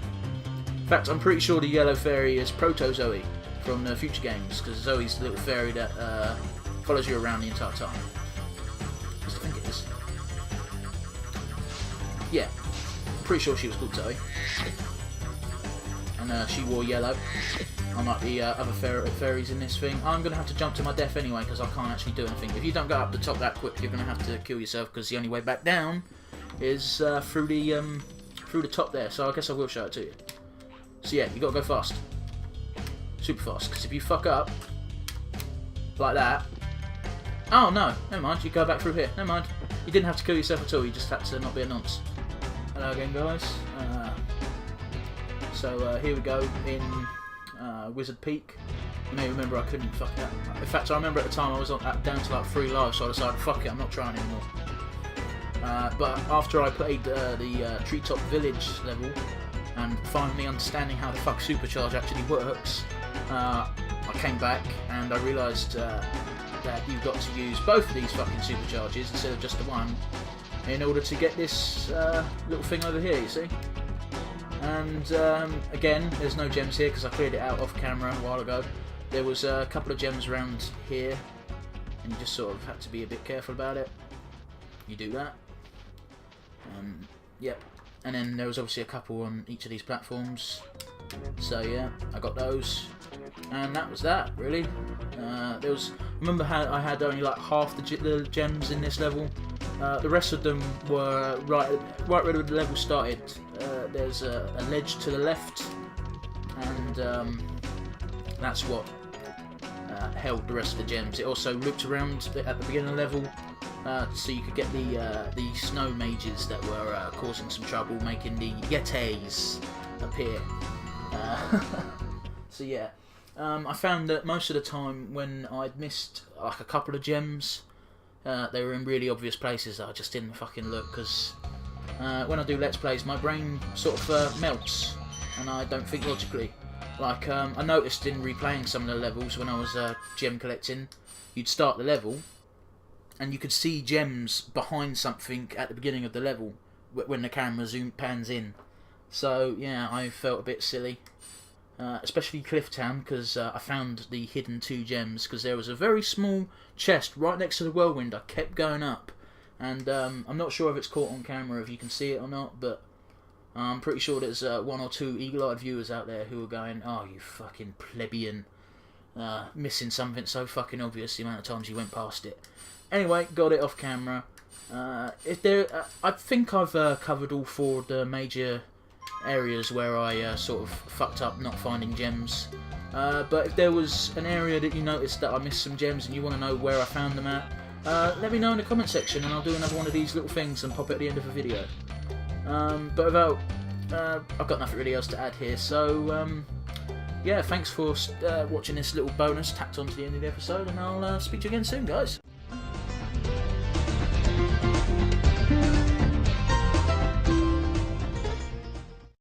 In fact, I'm pretty sure the yellow fairy is Proto Zoe from the future games, because Zoe's the little fairy that follows you around the entire time. I think it is. Yeah, I'm pretty sure she was called Zoe, and she wore yellow. Unlike the other fairies in this thing. I'm going to have to jump to my death anyway, because I can't actually do anything. If you don't go up the top that quick, you're going to have to kill yourself, because the only way back down is through the top there. So I guess I will show it to you. So yeah, you got to go fast. Super fast, because if you fuck up like that... Oh no, never mind, you go back through here. Never mind. You didn't have to kill yourself at all, you just had to not be a nonce. Hello again, guys. So here we go in Wizard Peak. You may remember I couldn't fuck it up. In fact, I remember at the time I was down to like 3 lives, so I decided, fuck it, I'm not trying anymore. But after I played the Treetop Village level, and finally understanding how the fuck Supercharge actually works, I came back and I realised that you've got to use both of these fucking Supercharges instead of just the one, in order to get this little thing over here, you see? And again, there's no gems here because I cleared it out off camera a while ago. There was a couple of gems around here, and you just sort of had to be a bit careful about it. You do that. Yep. and then there was obviously a couple on each of these platforms. So yeah, I got those, and that was that really. Remember how I had only like half the gems in this level. The rest of them were right where the level started. There's a ledge to the left, and that's what held the rest of the gems. It also looped around at the beginning of the level, so you could get the snow mages that were causing some trouble, making the yetis appear. So yeah, I found that most of the time when I'd missed like a couple of gems, they were in really obvious places that I just didn't fucking look, because when I do Let's Plays, my brain sort of melts, and I don't think logically. Like, I noticed in replaying some of the levels when I was gem collecting, you'd start the level, and you could see gems behind something at the beginning of the level when the camera pans in. So, yeah, I felt a bit silly. Especially Clifftown, because I found the hidden 2 gems, because there was a very small chest right next to the whirlwind. I kept going up, and I'm not sure if it's caught on camera, if you can see it or not, but I'm pretty sure there's 1 or 2 eagle-eyed viewers out there who are going, "Oh, you fucking plebeian, missing something so fucking obvious the amount of times you went past it." Anyway, got it off camera. I think I've covered all 4 of the major areas where I sort of fucked up not finding gems. But if there was an area that you noticed that I missed some gems and you want to know where I found them at, let me know in the comment section, and I'll do another one of these little things and pop it at the end of the video. But without, I've got nothing really else to add here, so yeah, thanks for watching this little bonus tacked onto the end of the episode, and I'll speak to you again soon, guys.